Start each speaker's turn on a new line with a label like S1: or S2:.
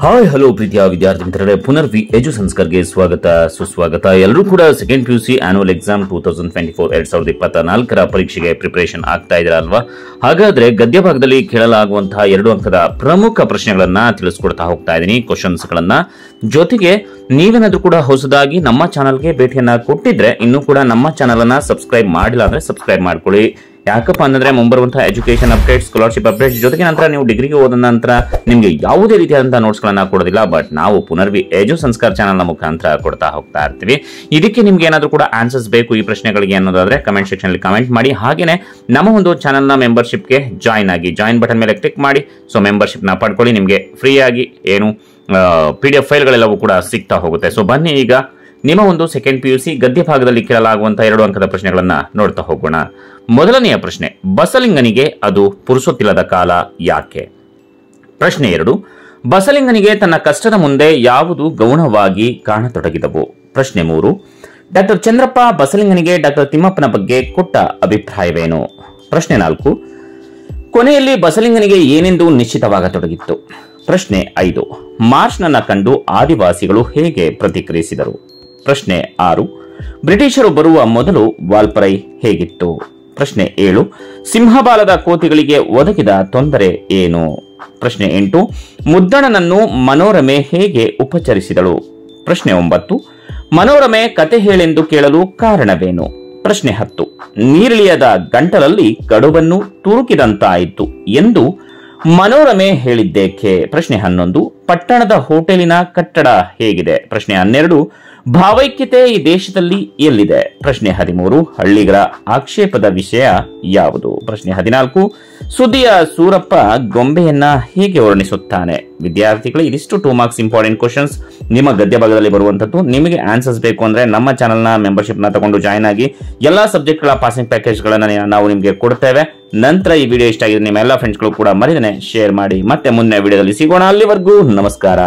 S1: Hi hello ಪ್ರೀತಿಯ ವಿದ್ಯಾರ್ಥಿ ಮಿತ್ರರೇ, ಪುನರ್ವಿ ಎಜು ಸಂಸ್ಕರ್ಗೆ ಸ್ವಾಗತ ಸುಸ್ವಾಗತ. ಎಲ್ಲರೂ ಕೂಡ ಸೆಕೆಂಡ್ PUC ಆನ್ಯುವಲ್ ಎಕ್ಸಾಮ್ 2024 ಪರೀಕ್ಷೆಗೆ ಪ್ರಿಪರೇಷನ್ ಆಗ್ತಾ ಇದ್ದೀರಾ ಅಲ್ವಾ? ಹಾಗಾದ್ರೆ ಗದ್ಯ ಭಾಗದಲ್ಲಿ ಕೇಳಲಾಗುವಂತಹ 2 ಅಂಕದ ಪ್ರಮುಖ ಪ್ರಶ್ನೆಗಳನ್ನ ತಿಳಿಸ್ಕೊಡ್ತಾ ಹೋಗ್ತಾ ಇದ್ದೀನಿ, ಕ್ವಶನ್ಸ್ ಗಳನ್ನ. ಜೊತೆಗೆ ನೀವೇನಾದ್ರೂ ಕೂಡ ಹೊಸದಾಗಿ ನಮ್ಮ ಚಾನಲ್ಗೆ ಭೇಟಿಯನ್ನ ಕೊಟ್ಟಿದ್ರೆ ಇನ್ನೂ ಕೂಡ ನಮ್ಮ ಚಾನಲ್ ಅನ್ನ ಸಬ್ಸ್ಕ್ರೈಬ್ ಮಾಡಿಲ್ಲ ಅಂದ್ರೆ ಸಬ್ಸ್ಕ್ರೈಬ್ ಮಾಡ್ಕೊಳ್ಳಿ. ಯಾಕಪ್ಪ ಅಂತಂದ್ರೆ ಮುಂಬರುವಂತಹ ಎಜುಕೇಶನ್ ಅಪ್ಡೇಟ್, ಸ್ಕಾಲರ್ಶಿಪ್ ಅಪ್ಡೇಟ್ ಜೊತೆಗೆ ನಂತರ ನೀವು ಡಿಗ್ರಿಗೆ ಹೋದ ನಂತರ ನಿಮಗೆ ಯಾವುದೇ ರೀತಿಯಾದಂತಹ ನೋಟ್ಸ್ ಗಳನ್ನ ಕೊಡೋದಿಲ್ಲ, ಬಟ್ ನಾವು ಪುನರ್ವಿ ಎಜು ಸಂಸ್ಕಾರ ಚಾನಲ್ ನ ಮುಖಾಂತರ ಕೊಡ್ತಾ ಹೋಗ್ತಾ ಇರ್ತೀವಿ. ಇದಕ್ಕೆ ನಿಮ್ಗೆ ಏನಾದ್ರೂ ಕೂಡ ಆನ್ಸರ್ಸ್ ಬೇಕು ಈ ಪ್ರಶ್ನೆಗಳಿಗೆ ಅನ್ನೋದಾದ್ರೆ ಕಮೆಂಟ್ ಸೆಕ್ಷನ್ ಅಲ್ಲಿ ಕಮೆಂಟ್ ಮಾಡಿ. ಹಾಗೇನೆ ನಮ್ಮ ಒಂದು ಚಾನಲ್ ನ ಮೆಂಬರ್ಶಿಪ್ಗೆ ಜಾಯ್ನ್ ಆಗಿ, ಜಾಯಿನ್ ಬಟನ್ ಮೇಲೆ ಕ್ಲಿಕ್ ಮಾಡಿ. ಸೊ ಮೆಂಬರ್ಶಿಪ್ ನ ಪಡ್ಕೊಳ್ಳಿ, ನಿಮಗೆ ಫ್ರೀ ಆಗಿ ಏನು PDF ಫೈಲ್ಗಳೆಲ್ಲವೂ ಕೂಡ ಸಿಗ್ತಾ ಹೋಗುತ್ತೆ. ಸೊ ಬನ್ನಿ ಈಗ ನಿಮ್ಮ ಒಂದು ಸೆಕೆಂಡ್ PUC ಗದ್ಯ ಭಾಗದಲ್ಲಿ ಕೇಳಲಾಗುವಂತಹ 2 ಅಂಕದ ಪ್ರಶ್ನೆಗಳನ್ನ ನೋಡ್ತಾ ಹೋಗೋಣ. ಮೊದಲನೆಯ ಪ್ರಶ್ನೆ, ಬಸಲಿಂಗನಿಗೆ ಅದು ಪುರುಸೊತ್ತಿಲ್ಲದ ಕಾಲ ಯಾಕೆ? ಪ್ರಶ್ನೆ 2, ಬಸಲಿಂಗನಿಗೆ ತನ್ನ ಕಷ್ಟದ ಮುಂದೆ ಯಾವುದು ಗೌಣವಾಗಿ ಕಾಣತೊಡಗಿದವು? ಪ್ರಶ್ನೆ 3, ಡಾಕ್ಟರ್ ಚಂದ್ರಪ್ಪ ಬಸಲಿಂಗನಿಗೆ ಡಾಕ್ಟರ್ ತಿಮ್ಮಪ್ಪನ ಬಗ್ಗೆ ಕೊಟ್ಟ ಅಭಿಪ್ರಾಯವೇನು? ಪ್ರಶ್ನೆ 4, ಕೊನೆಯಲ್ಲಿ ಬಸಲಿಂಗನಿಗೆ ಏನೆಂದು ನಿಶ್ಚಿತವಾಗತೊಡಗಿತ್ತು? ಪ್ರಶ್ನೆ 5, ಮಾರ್ಚ್ನನ್ನ ಕಂಡು ಆದಿವಾಸಿಗಳು ಹೇಗೆ ಪ್ರತಿಕ್ರಿಯಿಸಿದರು? ಪ್ರಶ್ನೆ 6, ಬ್ರಿಟಿಷರು ಬರುವ ಮೊದಲು ವಾಲ್ಪರೈ ಹೇಗಿತ್ತು? ಪ್ರಶ್ನೆ 7, ಸಿಂಹಬಾಲದ ಕೋತಿಗಳಿಗೆ ಒದಗಿದ ತೊಂದರೆ ಏನು? ಪ್ರಶ್ನೆ 8, ಮುದ್ದಣನನ್ನು ಮನೋರಮೆ ಹೇಗೆ ಉಪಚರಿಸಿದಳು? ಪ್ರಶ್ನೆ 9, ಮನೋರಮೆ ಕತೆ ಹೇಳೆಂದು ಕೇಳಲು ಕಾರಣವೇನು? ಪ್ರಶ್ನೆ 10, ನೀರಿಳಿಯದ ಗಂಟಲಲ್ಲಿ ಕಡುಬನ್ನು ತುರುಕಿದಂತಾಯಿತು ಎಂದು ಮನೋರಮೆ ಹೇಳಿದ್ದೇಕೆ? ಪ್ರಶ್ನೆ 11, ಪಟ್ಟಣದ ಹೋಟೆಲಿನ ಕಟ್ಟಡ ಹೇಗಿದೆ? ಪ್ರಶ್ನೆ 12, ಭಾವೈಕ್ಯತೆ ಈ ದೇಶದಲ್ಲಿ ಎಲ್ಲಿದೆ? ಪ್ರಶ್ನೆ 13, ಹಳ್ಳಿಗರ ಆಕ್ಷೇಪದ ವಿಷಯ ಯಾವುದು? ಪ್ರಶ್ನೆ 14, ಸುದ್ದಿಯ ಸೂರಪ್ಪ ಗೊಂಬೆಯನ್ನ ಹೇಗೆ ವರ್ಣಿಸುತ್ತಾನೆ? ವಿದ್ಯಾರ್ಥಿಗಳು, ಇದಿಷ್ಟು 2 ಮಾರ್ಕ್ಸ್ ಇಂಪಾರ್ಟೆಂಟ್ ಕ್ವಶನ್ಸ್ ನಿಮ್ಮ ಗದ್ಯ ಭಾಗದಲ್ಲಿ ಬರುವಂತದ್ದು. ನಿಮಗೆ ಆನ್ಸರ್ಸ್ ಬೇಕು ಅಂದ್ರೆ ನಮ್ಮ ಚಾನಲ್ ನ ಮೆಂಬರ್ಶಿಪ್ ನ ತಗೊಂಡು ಜಾಯ್ನ್ ಆಗಿ ಎಲ್ಲಾ ಸಬ್ಜೆಕ್ಟ್ ಗಳ ಪಾಸಿಂಗ್ ಪ್ಯಾಕೇಜ್ ಗಳನ್ನ ನಾವು ನಿಮಗೆ ಕೊಡ್ತೇವೆ. ನಂತರ ಈ ವಿಡಿಯೋ ಇಷ್ಟ ಆಗಿದೆ ನಿಮ್ಮ ಎಲ್ಲಾ ಫ್ರೆಂಡ್ಸ್ ಗಳು ಕೂಡ ಮರಿದೇನೆ ಶೇರ್ ಮಾಡಿ. ಮತ್ತೆ ಮುಂದಿನ ವಿಡಿಯೋದಲ್ಲಿ ಸಿಗೋಣ. ಅಲ್ಲಿವರೆಗೂ ನಮಸ್ಕಾರ.